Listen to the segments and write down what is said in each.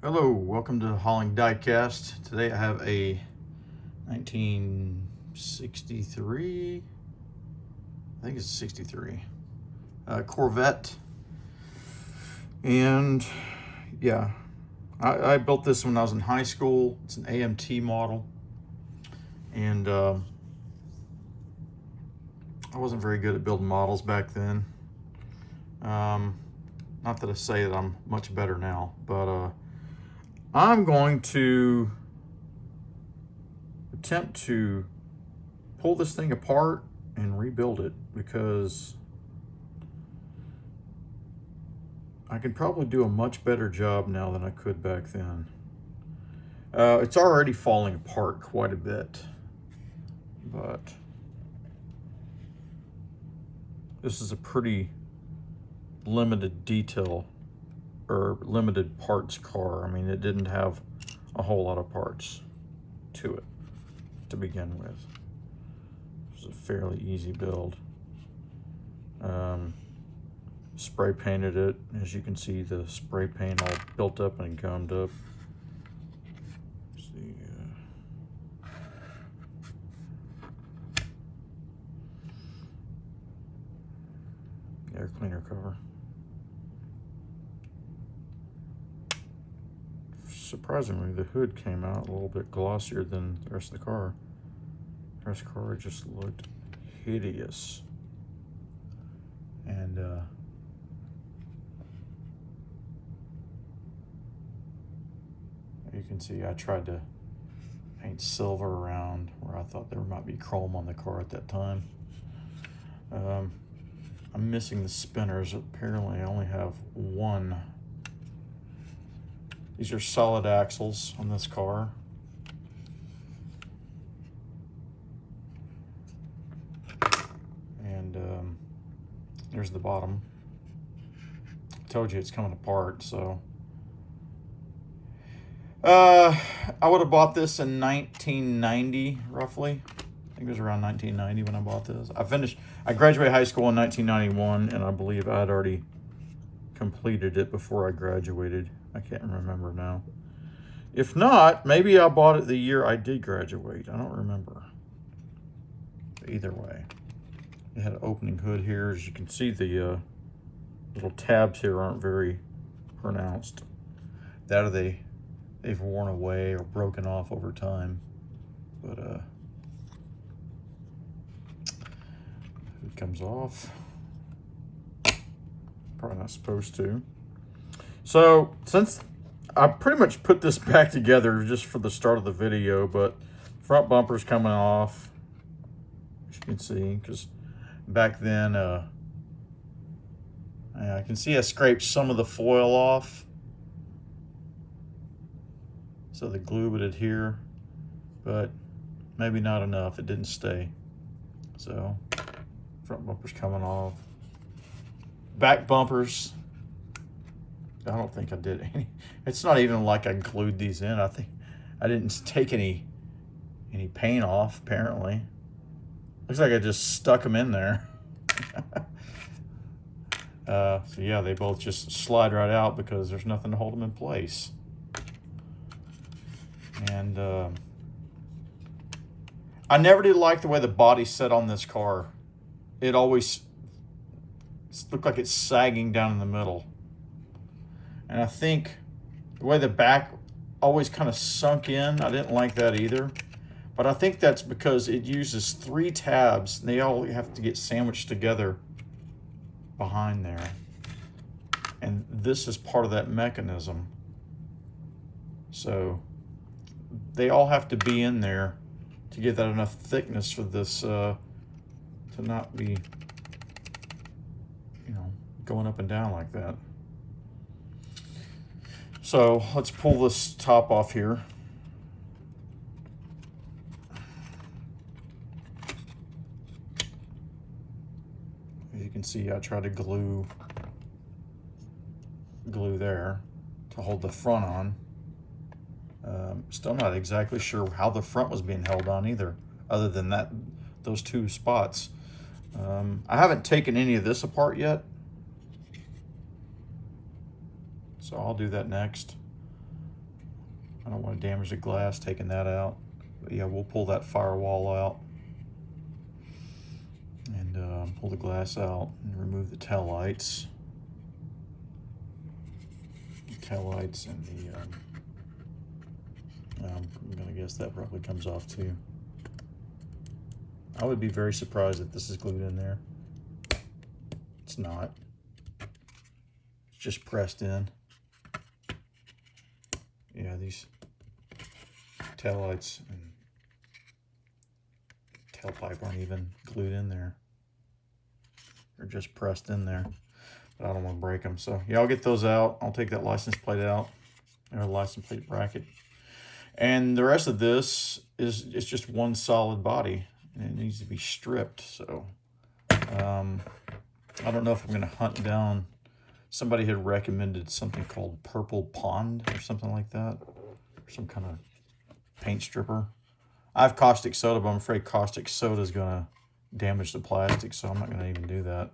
Hello, welcome to Hauling Diecast. Today I have a 1963, I think it's 63, Corvette. And yeah, I built this when I was in high school. It's an AMT model. And I wasn't very good at building models back then. Not that I say that I'm much better now, but I'm going to attempt to pull this thing apart and rebuild it because I can probably do a much better job now than I could back then. It's already falling apart quite a bit, but this is a pretty limited detail or limited parts car. I mean, it didn't have a whole lot of parts to it to begin with. It was a fairly easy build. Spray painted it. As you can see, the spray paint all built up and gummed up. Let's see, air cleaner cover. Surprisingly, the hood came out a little bit glossier than the rest of the car. The rest of the car just looked hideous. And you can see I tried to paint silver around where I thought there might be chrome on the car at that time. I'm missing the spinners. Apparently I only have one. These are solid axles on this car. And there's the bottom. I told you it's coming apart, so. I would have bought this in 1990, roughly. I think it was around 1990 when I bought this. I graduated high school in 1991, and I believe I had already completed it before I graduated. I can't remember now. If not, maybe I bought it the year I did graduate. I don't remember. Either way, it had an opening hood here. As you can see, the little tabs here aren't very pronounced. That or they've worn away or broken off over time. But it comes off. Probably not supposed to. So since I pretty much put this back together just for the start of the video, but front bumper's coming off, as you can see, because back then I can see I scraped some of the foil off so the glue would adhere, but maybe not enough. It didn't stay. So front bumper's coming off. Back bumpers, I don't think I did any. It's not even like I glued these in. I think I didn't take any paint off, apparently. Looks like I just stuck them in there. So yeah, they both just slide right out because there's nothing to hold them in place. And I never did like the way the body set on this car. It always looked like it's sagging down in the middle. And I think the way the back always kind of sunk in, I didn't like that either. But I think that's because it uses 3 tabs, and they all have to get sandwiched together behind there. And this is part of that mechanism. So they all have to be in there to get that enough thickness for this to not be, going up and down like that. So let's pull this top off here. As you can see, I tried to glue there to hold the front on. Still not exactly sure how the front was being held on either, other than those 2 spots. I haven't taken any of this apart yet. So I'll do that next. I don't want to damage the glass taking that out. But yeah, we'll pull that firewall out and pull the glass out and remove the tail lights. Tail lights and the I'm gonna guess that probably comes off too. I would be very surprised if this is glued in there. It's not. It's just pressed in. Yeah, these taillights and tailpipe aren't even glued in there. They're just pressed in there. But I don't want to break them. So yeah, I'll get those out. I'll take that license plate out, or license plate bracket. And the rest of this is just one solid body, and it needs to be stripped. So I don't know if I'm going to hunt down. Somebody had recommended something called Purple Pond or something like that, or some kind of paint stripper. I have caustic soda, but I'm afraid caustic soda is going to damage the plastic, so I'm not going to even do that.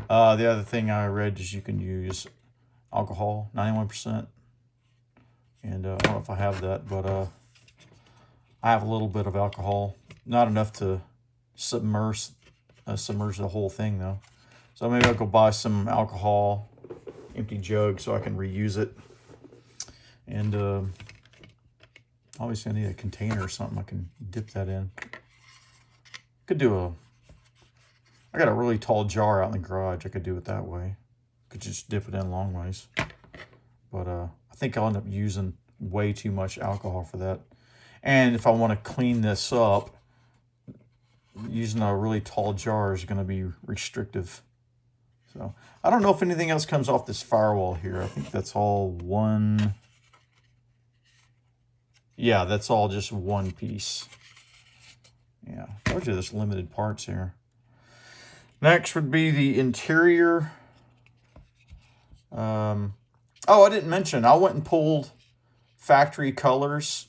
The other thing I read is you can use alcohol, 91%. And I don't know if I have that, but I have a little bit of alcohol. Not enough to submerge the whole thing, though. So maybe I'll go buy some alcohol, empty jug, so I can reuse it. And obviously I need a container or something I can dip that in. Could do I got a really tall jar out in the garage. I could do it that way. Could just dip it in long ways. But I think I'll end up using way too much alcohol for that. And if I want to clean this up, using a really tall jar is going to be restrictive. So I don't know if anything else comes off this firewall here. I think that's all one. Yeah, that's all just one piece. Yeah, I told you there's limited parts here. Next would be the interior. Oh, I didn't mention, I went and pulled factory colors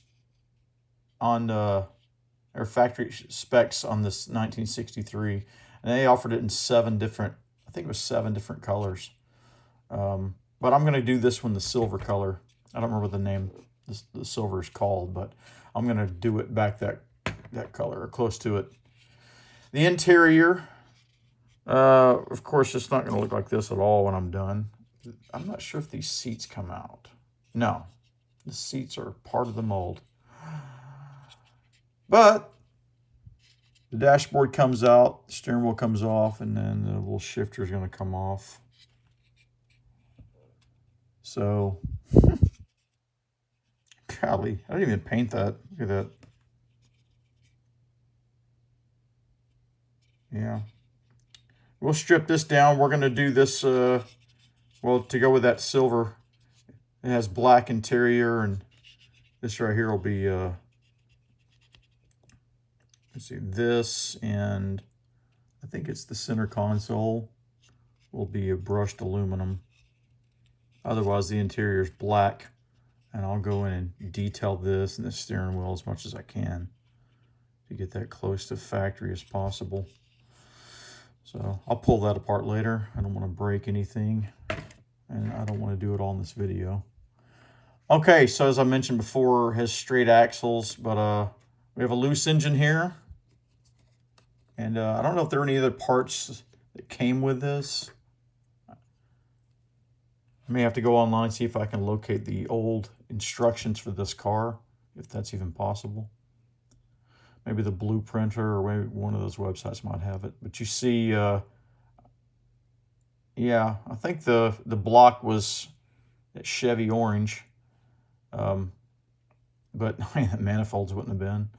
on or factory specs on this 1963, and they offered it in 7 different, I think it was 7 different colors. But I'm going to do this one the silver color. I don't remember the name the silver is called, but I'm going to do it back that color or close to it. The interior, of course, it's not going to look like this at all when I'm done. I'm not sure if these seats come out. No, the seats are part of the mold. But the dashboard comes out, the steering wheel comes off, and then the little shifter is going to come off. So, golly, I didn't even paint that. Look at that. Yeah. We'll strip this down. We're going to do this, well, to go with that silver. It has black interior, and this right here will be, let's see, this, and I think it's the center console will be a brushed aluminum. Otherwise, the interior is black, and I'll go in and detail this and the steering wheel as much as I can to get that close to factory as possible. So I'll pull that apart later. I don't want to break anything, and I don't want to do it all in this video. Okay, so as I mentioned before, it has straight axles, but we have a loose engine here. And I don't know if there are any other parts that came with this. I may have to go online, see if I can locate the old instructions for this car, if that's even possible. Maybe the Blueprinter or maybe one of those websites might have it. But you see, yeah, I think the block was at Chevy orange. But the manifolds wouldn't have been.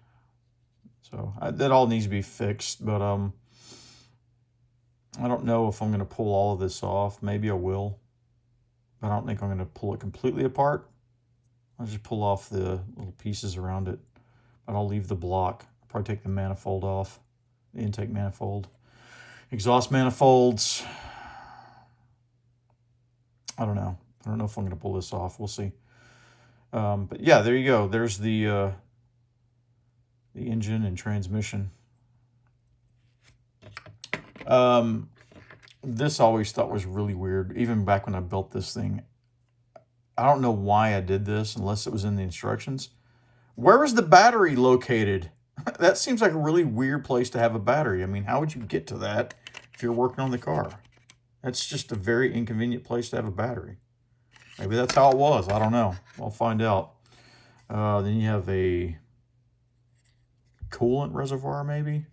So that all needs to be fixed. But I don't know if I'm going to pull all of this off. Maybe I will. But I don't think I'm going to pull it completely apart. I'll just pull off the little pieces around it. But I'll leave the block. I'll probably take the manifold off. The intake manifold. Exhaust manifolds. I don't know. I don't know if I'm going to pull this off. We'll see. But yeah, there you go. There's the engine and transmission. This I always thought was really weird. Even back when I built this thing, I don't know why I did this unless it was in the instructions. Where is the battery located? That seems like a really weird place to have a battery. I mean, how would you get to that if you're working on the car? That's just a very inconvenient place to have a battery. Maybe that's how it was. I don't know. I'll find out. Then you have a coolant reservoir, maybe.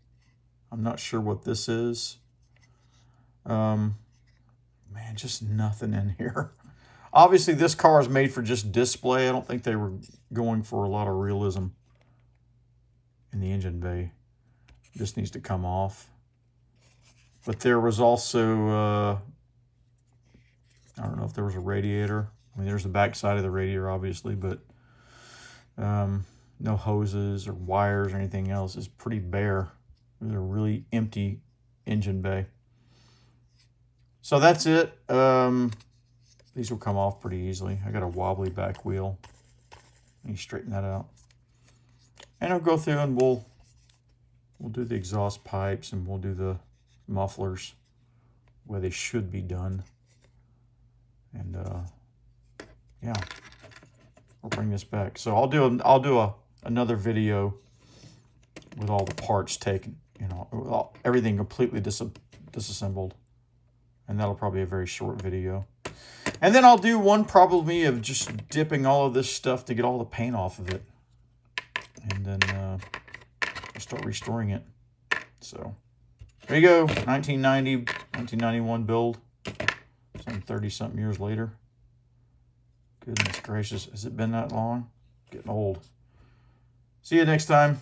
I'm not sure what this is. Man, just nothing in here. Obviously, this car is made for just display. I don't think they were going for a lot of realism in the engine bay. This needs to come off. But there was also, I don't know if there was a radiator. I mean, there's the back side of the radiator, obviously, but no hoses or wires or anything else. It's pretty bare. It was a really empty engine bay. So that's it. These will come off pretty easily. I got a wobbly back wheel. Let me straighten that out. And I'll go through and we'll do the exhaust pipes and we'll do the mufflers where they should be done. And yeah, we'll bring this back. So I'll do another video with all the parts taken, you know, everything completely disassembled. And that'll probably be a very short video. And then I'll do one probably of just dipping all of this stuff to get all the paint off of it. And then I'll start restoring it. So there you go, 1990, 1991 build. Some 30-something years later. Goodness gracious, has it been that long? Getting old. See you next time.